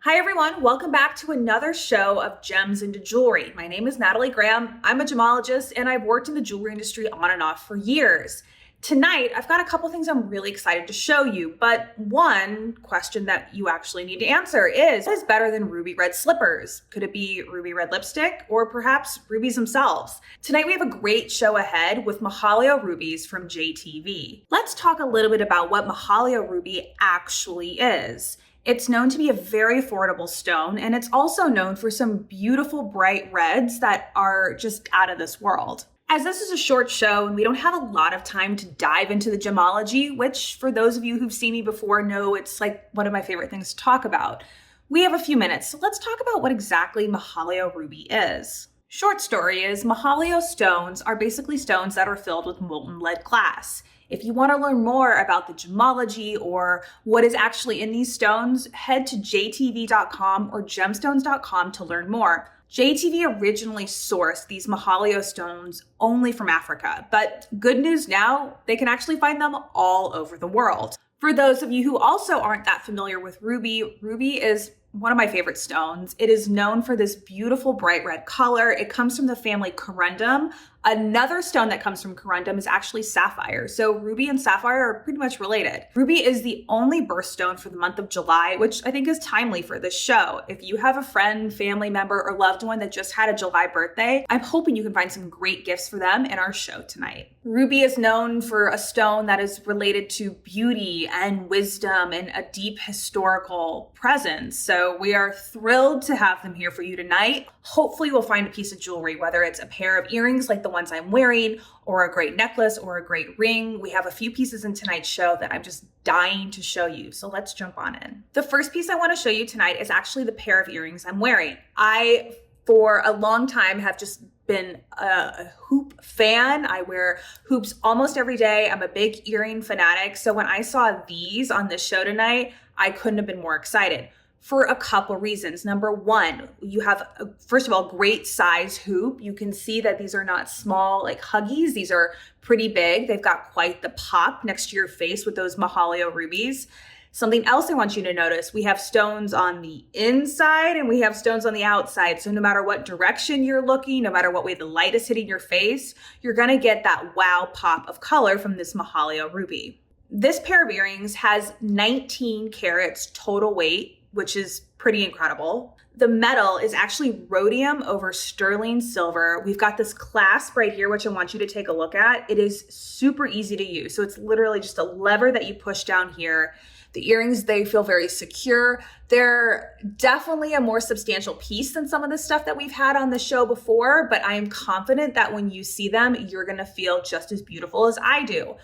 Hi everyone, welcome back to another show of Gems into Jewelry. My name is Natalie Graham. I'm a gemologist and I've worked in the jewelry industry on and off for years. Tonight, I've got a couple things I'm really excited to show you, but one question that you actually need to answer is, what is better than ruby red slippers? Could it be ruby red lipstick or perhaps rubies themselves? Tonight, we have a great show ahead with Mahaleo rubies from JTV. Let's talk a little bit about what Mahaleo ruby actually is. It's known to be a very affordable stone, and it's also known for some beautiful bright reds that are just out of this world. As this is a short show and we don't have a lot of time to dive into the gemology, which for those of you who've seen me before know it's like one of my favorite things to talk about, we have a few minutes, so let's talk about what exactly Mahaleo ruby is. Short story is Mahaleo stones are basically stones that are filled with molten lead glass. If you want to learn more about the gemology or what is actually in these stones, head to jtv.com or gemstones.com to learn more. JTV originally sourced these Mahaleo stones only from Africa, but good news now, they can actually find them all over the world. For those of you who also aren't that familiar with ruby, ruby is one of my favorite stones. It is known for this beautiful bright red color. It comes from the family corundum. Another stone that comes from corundum is actually sapphire. So ruby and sapphire are pretty much related. Ruby is the only birthstone for the month of July, which I think is timely for this show. If you have a friend, family member, or loved one that just had a July birthday, I'm hoping you can find some great gifts for them in our show tonight. Ruby is known for a stone that is related to beauty and wisdom and a deep historical presence. So we are thrilled to have them here for you tonight. Hopefully we'll find a piece of jewelry, whether it's a pair of earrings like the ones I'm wearing, or a great necklace, or a great ring. We have a few pieces in tonight's show that I'm just dying to show you. So let's jump on in. The first piece I want to show you tonight is actually the pair of earrings I'm wearing. I, for a long time, have just been a hoop fan. I wear hoops almost every day. I'm a big earring fanatic. So when I saw these on this show tonight, I couldn't have been more excited. For a couple reasons. Number one, you have, first of all, great size hoop. You can see that these are not small like huggies. These are pretty big. They've got quite the pop next to your face with those Mahaleo rubies. Something else I want you to notice, we have stones on the inside and we have stones on the outside. So no matter what direction you're looking, no matter what way the light is hitting your face, you're gonna get that wow pop of color from this Mahaleo ruby. This pair of earrings has 19 carats total weight, which is pretty incredible. The metal is actually rhodium over sterling silver. We've got this clasp right here, which I want you to take a look at. It is super easy to use. So it's literally just a lever that you push down here. The earrings, they feel very secure. They're definitely a more substantial piece than some of the stuff that we've had on the show before, but I am confident that when you see them, you're gonna feel just as beautiful as I do.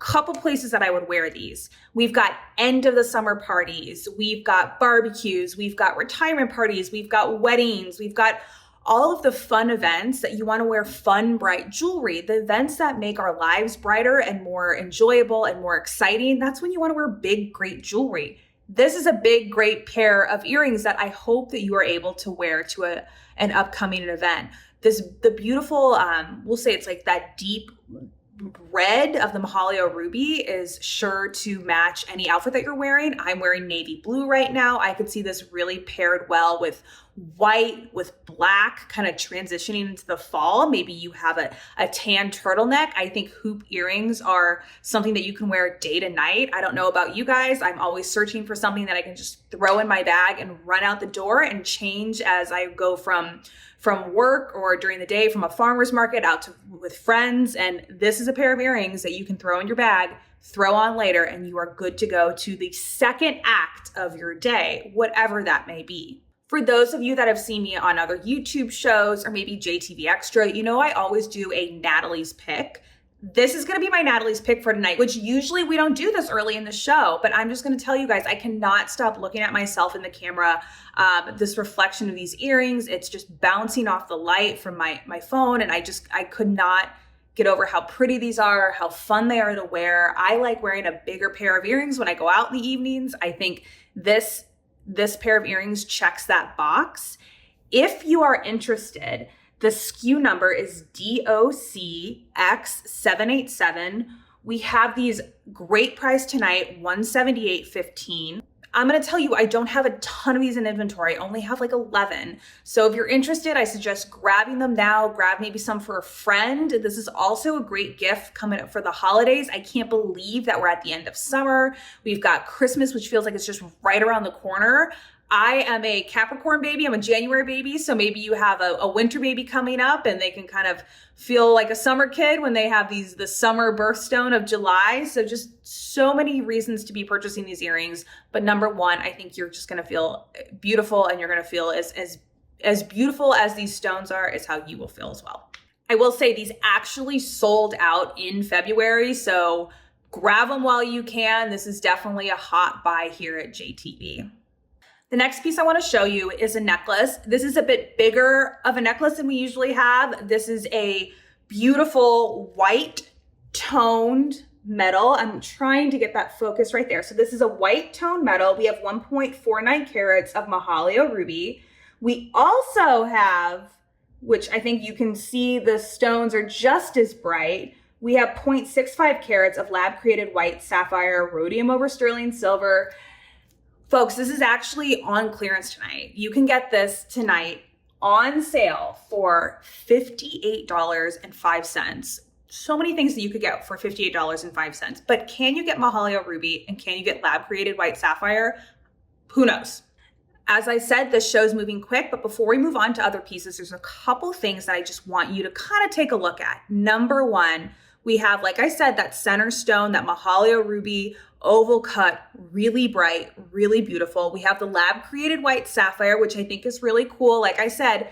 Couple places that I would wear these. We've got end of the summer parties. We've got barbecues. We've got retirement parties. We've got weddings. We've got all of the fun events that you want to wear fun, bright jewelry, the events that make our lives brighter and more enjoyable and more exciting. That's when you want to wear big, great jewelry. This is a big, great pair of earrings that I hope that you are able to wear to an upcoming event. The beautiful, we'll say it's like that deep red of the Mahaleo ruby is sure to match any outfit that you're wearing. I'm wearing navy blue right now. I could see this really paired well with white, with black, kind of transitioning into the fall. Maybe you have a tan turtleneck. I think hoop earrings are something that you can wear day to night. I don't know about you guys. I'm always searching for something that I can just throw in my bag and run out the door and change as I go from work or during the day, from a farmer's market out to with friends. And this is a pair of earrings that you can throw in your bag, throw on later, and you are good to go to the second act of your day, whatever that may be. For those of you that have seen me on other YouTube shows or maybe JTV Extra, you know I always do a Natalie's pick. This is going to be my Natalie's pick for tonight, which usually we don't do this early in the show, but I'm just going to tell you guys, I cannot stop looking at myself in the camera. This reflection of these earrings, it's just bouncing off the light from my phone. And I could not get over how pretty these are, how fun they are to wear. I like wearing a bigger pair of earrings when I go out in the evenings. I think this pair of earrings checks that box. If you are interested, the SKU number is DOCX787. We have these great price tonight, $178.15. I'm going to tell you, I don't have a ton of these in inventory. I only have like 11. So if you're interested, I suggest grabbing them now. Grab maybe some for a friend. This is also a great gift coming up for the holidays. I can't believe that we're at the end of summer. We've got Christmas, which feels like it's just right around the corner. I am a Capricorn baby. I'm a January baby. So maybe you have a winter baby coming up and they can kind of feel like a summer kid when they have the summer birthstone of July. So just so many reasons to be purchasing these earrings. But number one, I think you're just going to feel beautiful, and you're going to feel as beautiful as these stones are is how you will feel as well. I will say these actually sold out in February. So grab them while you can. This is definitely a hot buy here at JTV. The next piece I want to show you is a necklace. This is a bit bigger of a necklace than we usually have. This is a beautiful white toned metal. I'm trying to get that focus right there. So this is a white toned metal. We have 1.49 carats of Mahaleo ruby. We also have, which I think you can see the stones are just as bright, we have 0.65 carats of lab created white sapphire rhodium over sterling silver. Folks, this is actually on clearance tonight. You can get this tonight on sale for $58.05. So many things that you could get for $58.05. But can you get Mahaleo ruby and can you get lab created white sapphire? Who knows? As I said, this show's moving quick, but before we move on to other pieces, there's a couple things that I just want you to kind of take a look at. Number one, we have, like I said, that center stone, that Mahaleo ruby, oval cut, really bright, really beautiful. We have the lab created white sapphire, which I think is really cool. Like I said,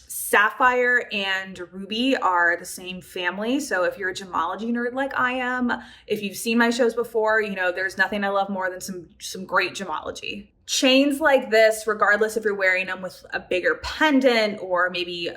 sapphire and ruby are the same family. So if you're a gemology nerd like I am, if you've seen my shows before, you know, there's nothing I love more than some great gemology. Chains like this, regardless if you're wearing them with a bigger pendant or maybe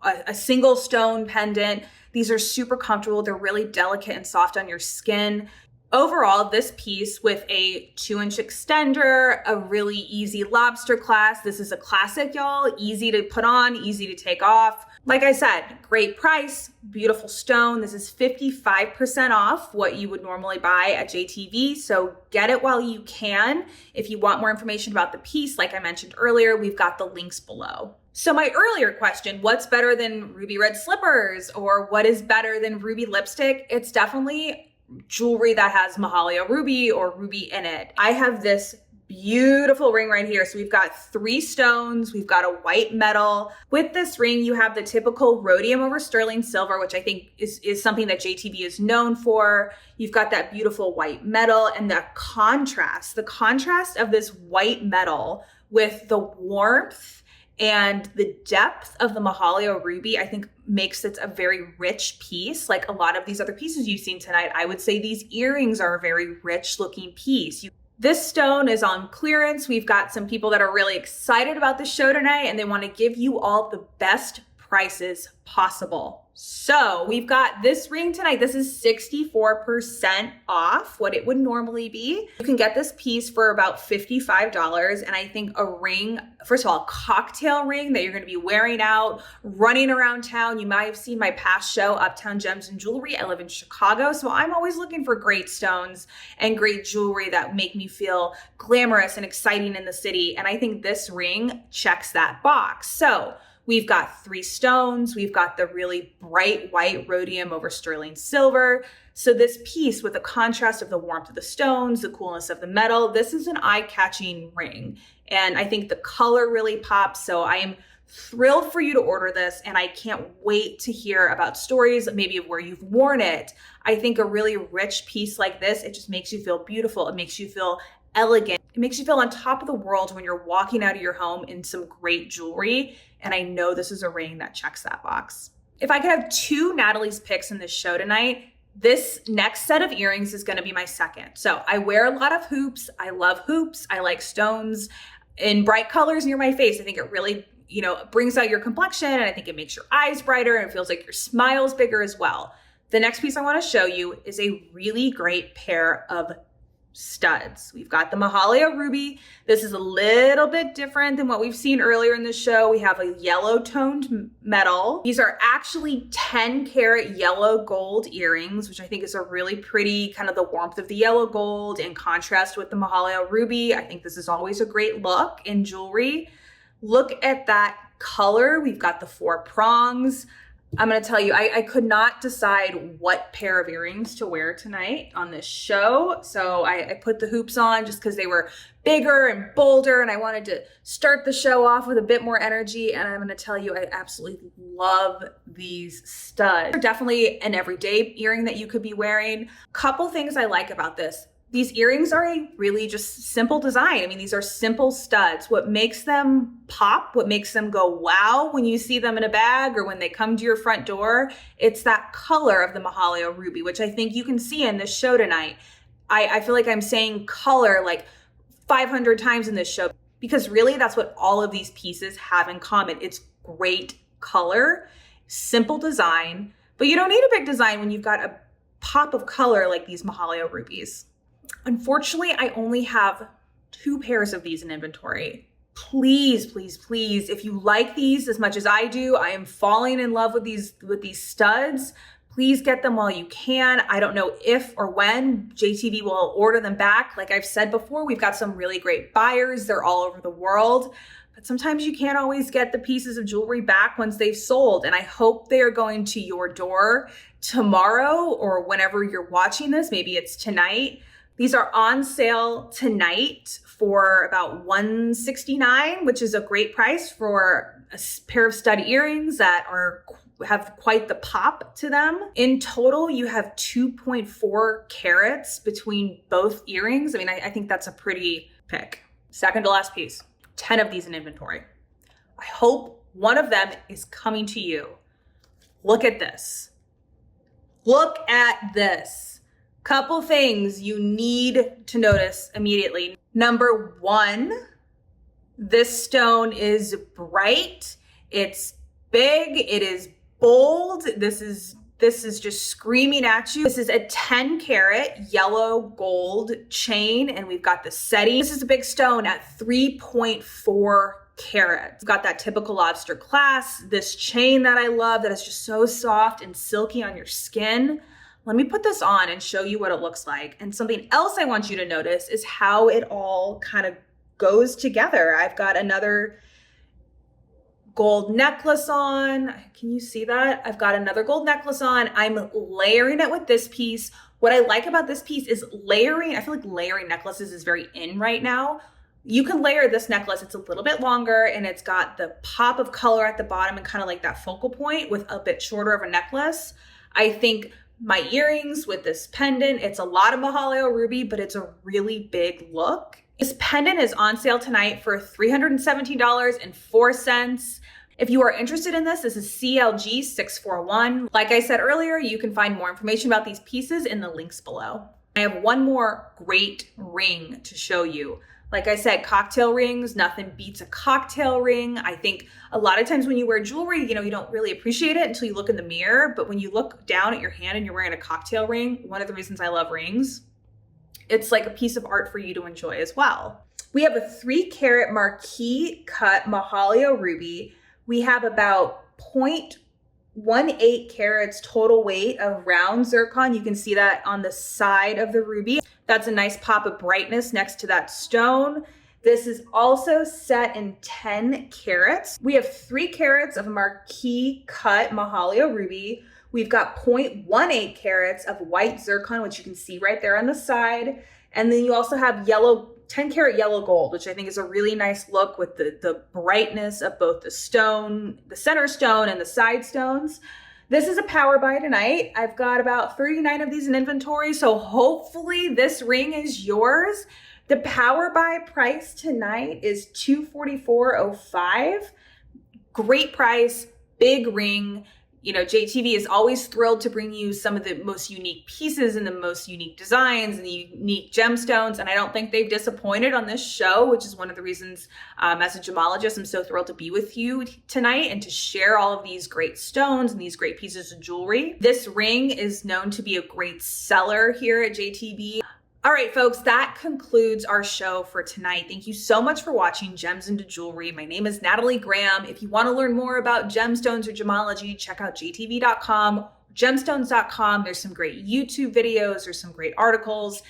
a single stone pendant, these are super comfortable. They're really delicate and soft on your skin. Overall, this piece with a 2-inch extender, a really easy lobster clasp. This is a classic, y'all. Easy to put on, easy to take off. Like I said, great price, beautiful stone. This is 55% off what you would normally buy at JTV. So get it while you can. If you want more information about the piece, like I mentioned earlier, we've got the links below. So my earlier question, what's better than ruby red slippers or what is better than ruby lipstick? It's definitely jewelry that has Mahaleo ruby or ruby in it. I have this beautiful ring right here. So we've got 3 stones. We've got a white metal. With this ring, you have the typical rhodium over sterling silver, which I think is something that JTV is known for. You've got that beautiful white metal and the contrast of this white metal with the warmth and the depth of the Mahaleo ruby, I think makes it a very rich piece. Like a lot of these other pieces you've seen tonight, I would say these earrings are a very rich looking piece. This stone is on clearance. We've got some people that are really excited about the show tonight and they want to give you all the best prices possible. So we've got this ring tonight. This is 64% off what it would normally be. You can get this piece for about $55. And I think a ring, first of all, a cocktail ring that you're going to be wearing out, running around town. You might have seen my past show, Uptown Gems and Jewelry. I live in Chicago. So I'm always looking for great stones and great jewelry that make me feel glamorous and exciting in the city. And I think this ring checks that box. So we've got 3 stones. We've got the really bright white rhodium over sterling silver. So this piece with the contrast of the warmth of the stones, the coolness of the metal, this is an eye-catching ring. And I think the color really pops. So I am thrilled for you to order this. And I can't wait to hear about stories, maybe of where you've worn it. I think a really rich piece like this, it just makes you feel beautiful. It makes you feel elegant. It makes you feel on top of the world when you're walking out of your home in some great jewelry. And I know this is a ring that checks that box. If I could have 2 Natalie's picks in this show tonight, this next set of earrings is going to be my second. So I wear a lot of hoops. I love hoops. I like stones in bright colors near my face. I think it really, brings out your complexion, and I think it makes your eyes brighter and it feels like your smile's bigger as well. The next piece I want to show you is a really great pair of studs. We've got the Mahalia ruby. This is a little bit different than what we've seen earlier in the show. We have a yellow toned metal. These are actually 10 karat yellow gold earrings, which I think is a really pretty, kind of the warmth of the yellow gold in contrast with the Mahalia ruby. I think this is always a great look in jewelry. Look at that color. We've got the 4 prongs. I'm going to tell you, I could not decide what pair of earrings to wear tonight on this show. So I put the hoops on just because they were bigger and bolder and I wanted to start the show off with a bit more energy. And I'm going to tell you, I absolutely love these studs. They're definitely an everyday earring that you could be wearing. Couple things I like about this. These earrings are a really just simple design. I mean, these are simple studs. What makes them pop, what makes them go wow when you see them in a bag or when they come to your front door, it's that color of the Mahalia ruby, which I think you can see in this show tonight. I feel like I'm saying color like 500 times in this show because really that's what all of these pieces have in common. It's great color, simple design, but you don't need a big design when you've got a pop of color like these Mahalia rubies. Unfortunately, I only have 2 pairs of these in inventory. Please, please, please, if you like these as much as I do, I am falling in love with these studs. Please get them while you can. I don't know if or when JTV will order them back. Like I've said before, we've got some really great buyers. They're all over the world. But sometimes you can't always get the pieces of jewelry back once they've sold. And I hope they are going to your door tomorrow or whenever you're watching this. Maybe it's tonight. These are on sale tonight for about $169, which is a great price for a pair of stud earrings that have quite the pop to them. In total, you have 2.4 carats between both earrings. I mean, I think that's a pretty pick. Second to last piece, 10 of these in inventory. I hope one of them is coming to you. Look at this. Look at this. Couple things you need to notice immediately. Number 1, this stone is bright, it's big, it is bold. This is just screaming at you. This is a 10 karat yellow gold chain and we've got the setting. This is a big stone at 3.4 carats. We've got that typical lobster clasp, this chain that I love that is just so soft and silky on your skin. Let me put this on and show you what it looks like. And something else I want you to notice is how it all kind of goes together. I've got another gold necklace on. Can you see that? I've got another gold necklace on. I'm layering it with this piece. What I like about this piece is layering. I feel like layering necklaces is very in right now. You can layer this necklace. It's a little bit longer and it's got the pop of color at the bottom and kind of like that focal point with a bit shorter of a necklace. I think my earrings with this pendant, it's a lot of Mahalia ruby, but it's a really big look. This pendant is on sale tonight for $317.04. If you are interested in this, this is CLG 641. Like I said earlier, you can find more information about these pieces in the links below. I have one more great ring to show you. Like I said, cocktail rings, nothing beats a cocktail ring. I think a lot of times when you wear jewelry, you don't really appreciate it until you look in the mirror. But when you look down at your hand and you're wearing a cocktail ring, one of the reasons I love rings, it's like a piece of art for you to enjoy as well. We have a 3 karat Marquise cut Mahalia ruby. We have about 0.18 carats total weight of round zircon. You can see that on the side of the ruby. That's a nice pop of brightness next to that stone. This is also set in 10 carats. We have 3 carats of Marquise cut Mahalia ruby. We've got 0.18 carats of white zircon, which you can see right there on the side. And then you also have 10 karat yellow gold, which I think is a really nice look with the brightness of both the stone, the center stone and the side stones. This is a power buy tonight. I've got about 39 of these in inventory, so hopefully this ring is yours. The power buy price tonight is $244.05. Great price, big ring. JTV is always thrilled to bring you some of the most unique pieces and the most unique designs and the unique gemstones. And I don't think they've disappointed on this show, which is one of the reasons as a gemologist, I'm so thrilled to be with you tonight and to share all of these great stones and these great pieces of jewelry. This ring is known to be a great seller here at JTV. All right, folks, that concludes our show for tonight. Thank you so much for watching Gems into Jewelry. My name is Natalie Graham. If you want to learn more about gemstones or gemology, check out jtv.com, gemstones.com. There's some great YouTube videos, there's some great articles.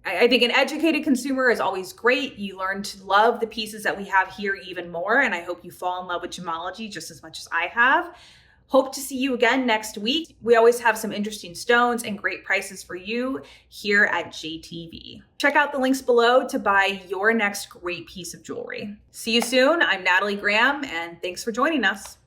I think an educated consumer is always great. You learn to love the pieces that we have here even more, and I hope you fall in love with gemology just as much as I have. Hope to see you again next week. We always have some interesting stones and great prices for you here at JTV. Check out the links below to buy your next great piece of jewelry. See you soon. I'm Natalie Graham, and thanks for joining us.